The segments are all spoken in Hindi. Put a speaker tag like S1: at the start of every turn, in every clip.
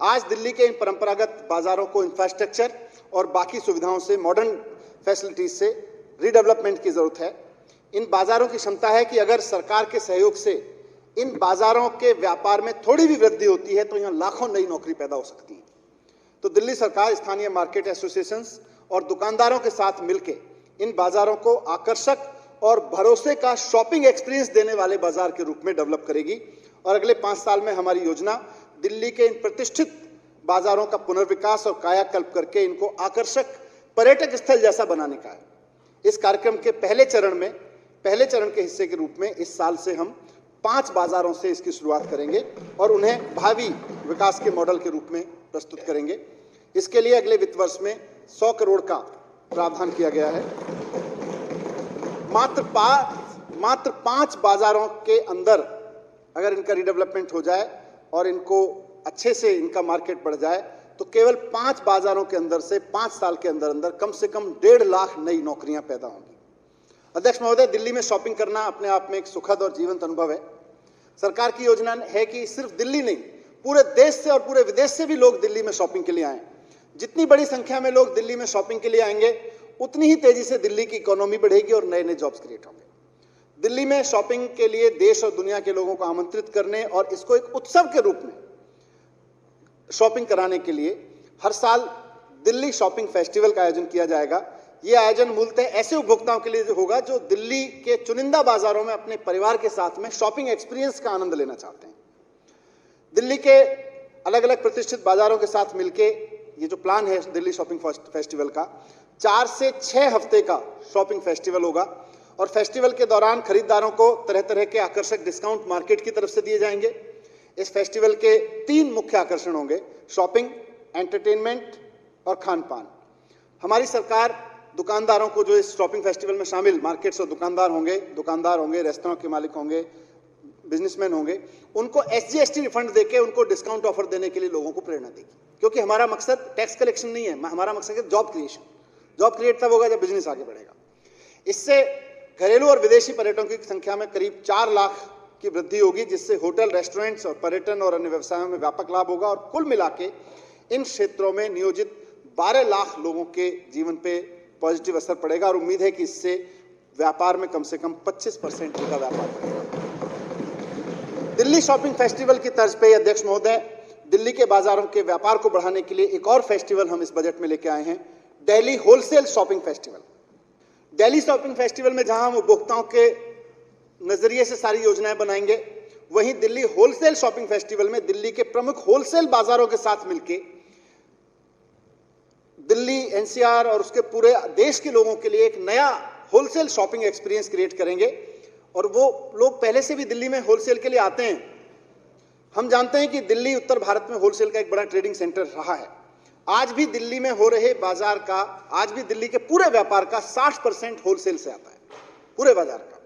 S1: आज दिल्ली के इन परंपरागत बाजारों को इंफ्रास्ट्रक्चर और बाकी सुविधाओं से, मॉडर्न फैसिलिटीज से रीडेवलपमेंट की जरूरत है। इन बाजारों की क्षमता है कि अगर सरकार के सहयोग से इन बाजारों के व्यापार में थोड़ी भी वृद्धि होती है तो यहाँ लाखों नई नौकरी पैदा हो सकती है। तो दिल्ली सरकार स्थानीय मार्केट एसोसिएशंस और दुकानदारों के साथ मिलकर इन बाजारों को आकर्षक और भरोसे का शॉपिंग एक्सपीरियंस देने वाले बाजार के रूप में डेवलप करेगी। और अगले 5 साल में हमारी योजना दिल्ली के इन प्रतिष्ठित बाजारों का पुनर्विकास और कायाकल्प करके इनको आकर्षक पर्यटक स्थल जैसा बनाने का है। इस कार्यक्रम के पहले चरण के हिस्से के रूप में इस साल से हम 5 बाजारों से इसकी शुरुआत करेंगे और उन्हें भावी विकास के मॉडल के रूप में प्रस्तुत करेंगे। इसके लिए अगले वित्त वर्ष में 100 करोड़ का प्रावधान किया गया है। मात्र 5 बाजारों के अंदर अगर इनका रीडेवलपमेंट हो जाए और इनको अच्छे से इनका मार्केट बढ़ जाए तो केवल 5 बाजारों के अंदर से 5 साल के अंदर अंदर कम से कम 1.5 लाख नई नौकरियां पैदा होंगी। अध्यक्ष महोदय, दिल्ली में शॉपिंग करना अपने आप में एक सुखद और जीवंत अनुभव है। सरकार की योजना है कि सिर्फ दिल्ली नहीं, पूरे देश से और पूरे विदेश से भी लोग दिल्ली में शॉपिंग के लिए आएं। जितनी बड़ी संख्या में लोग दिल्ली में शॉपिंग के लिए आएंगे उतनी ही तेजी से दिल्ली की इकोनॉमी बढ़ेगी और नए नए जॉब्स क्रिएट होंगे। दिल्ली में शॉपिंग के लिए देश और दुनिया के लोगों को आमंत्रित करने और इसको एक उत्सव के रूप में शॉपिंग कराने के लिए हर साल दिल्ली शॉपिंग फेस्टिवल का आयोजन किया जाएगा। यह आयोजन मूलतः ऐसे उपभोक्ताओं के लिए होगा जो दिल्ली के चुनिंदा बाजारों में अपने परिवार के साथ में शॉपिंग एक्सपीरियंस का आनंद लेना चाहते हैं। दिल्ली के अलग अलग प्रतिष्ठित बाजारों के साथ मिलके ये जो प्लान है दिल्ली शॉपिंग फेस्टिवल का, 4 से 6 हफ्ते का शॉपिंग फेस्टिवल होगा और फेस्टिवल के दौरान खरीदारों को तरह तरह के आकर्षक डिस्काउंट मार्केट की तरफ से दिए जाएंगे। इस फेस्टिवल के 3 मुख्य आकर्षण होंगे: शॉपिंग, एंटरटेनमेंट और खान पान। हमारी सरकार दुकानदारों को जो इस शॉपिंग फेस्टिवल में शामिल मार्केट्स और दुकानदार होंगे, रेस्तरां के मालिक होंगे, बिजनेसमैन होंगे, उनको SGST रिफंड देके उनको डिस्काउंट ऑफर देने के लिए लोगों को प्रेरणा देगी। क्योंकि हमारा मकसद टैक्स कलेक्शन नहीं है, हमारा मकसद है जॉब क्रिएशन। जॉब क्रिएट तब होगा जब बिजनेस आगे बढ़ेगा। इससे घरेलू और विदेशी पर्यटकों की संख्या में करीब 4 लाख की वृद्धि होगी, जिससे होटल, रेस्टोरेंट्स और पर्यटन और अन्य व्यवसायों में व्यापक लाभ होगा और कुल मिला के इन क्षेत्रों में नियोजित 12 लाख लोगों के जीवन पे पॉजिटिव असर पड़ेगा और उम्मीद है कि इससे व्यापार में कम से कम 25% का व्यापार बढ़ेगा। दिल्ली शॉपिंग फेस्टिवल की तर्ज पे अध्यक्ष महोदय, दिल्ली के बाजारों के व्यापार को बढ़ाने के लिए एक और फेस्टिवल हम इस बजट में लेके आए हैं, Delhi wholesale shopping festival. Delhi shopping festival में जहां हम उपभोक्ताओं के नजरिए से सारी योजनाएं बनाएंगे, वहीं दिल्ली होलसेल शॉपिंग फेस्टिवल में दिल्ली के प्रमुख होलसेल बाजारों के साथ मिलकर दिल्ली, NCR और उसके पूरे देश के लोगों के लिए एक नया होलसेल शॉपिंग एक्सपीरियंस क्रिएट करेंगे। और वो लोग पहले से भी दिल्ली में होलसेल के लिए आते हैं। हम जानते हैं कि दिल्ली उत्तर भारत में होलसेल का एक बड़ा ट्रेडिंग सेंटर रहा है। आज भी दिल्ली में हो रहे बाजार का, आज भी दिल्ली के पूरे व्यापार का 60% होलसेल से आता है, पूरे बाजार का।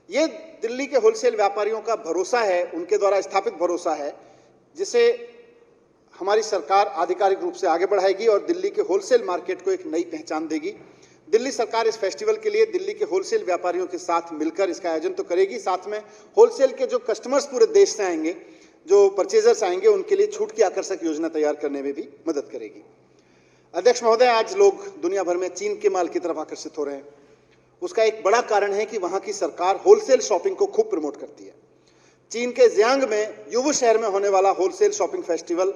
S1: ये दिल्ली के होलसेल व्यापारियों का भरोसा है, उनके द्वारा स्थापित भरोसा है, जिसे हमारी सरकार आधिकारिक रूप से आगे बढ़ाएगी और दिल्ली के होलसेल मार्केट को एक नई पहचान देगी। दिल्ली सरकार इस फेस्टिवल के लिए दिल्ली के होलसेल व्यापारियों के साथ मिलकर इसका आयोजन तो करेगी, साथ में होलसेल के जो कस्टमर्स पूरे देश से आएंगे, जो परचेजर्स आएंगे, उनके लिए छूट की आकर्षक योजना तैयार करने में भी मदद करेगी। अध्यक्ष महोदय, आज लोग दुनिया भर में चीन के माल की तरफ आकर्षित हो रहे हैं। उसका एक बड़ा कारण है कि वहां की सरकार होलसेल शॉपिंग को खूब प्रमोट करती है। चीन के जियांग में, युवु शहर में होने वाला होलसेल शॉपिंग फेस्टिवल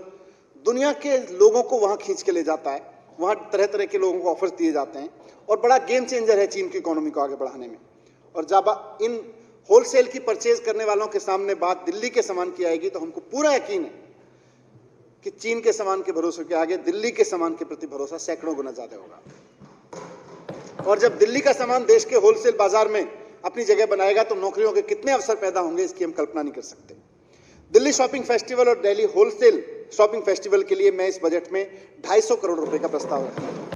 S1: दुनिया के लोगों को वहां खींच के ले जाता है। वहां तरह तरह के लोगों को ऑफर्स दिए जाते हैं और बड़ा गेम चेंजर है चीन की इकोनॉमी को आगे बढ़ाने में। और जब इन होलसेल की परचेज करने वालों के सामने बात दिल्ली के सामान की आएगी तो हमको पूरा यकीन है कि चीन के सामान के भरोसे के आगे दिल्ली के सामान के प्रति भरोसा सैकड़ों गुना ज्यादा होगा। और जब दिल्ली का सामान देश के होलसेल बाजार में अपनी जगह बनाएगा तो नौकरियों के कितने अवसर पैदा होंगे, इसकी हम कल्पना नहीं कर सकते। दिल्ली शॉपिंग फेस्टिवल और दिल्ली होलसेल शॉपिंग फेस्टिवल के लिए मैं इस बजट में 250 करोड़ रुपए का प्रस्ताव रखा हूं।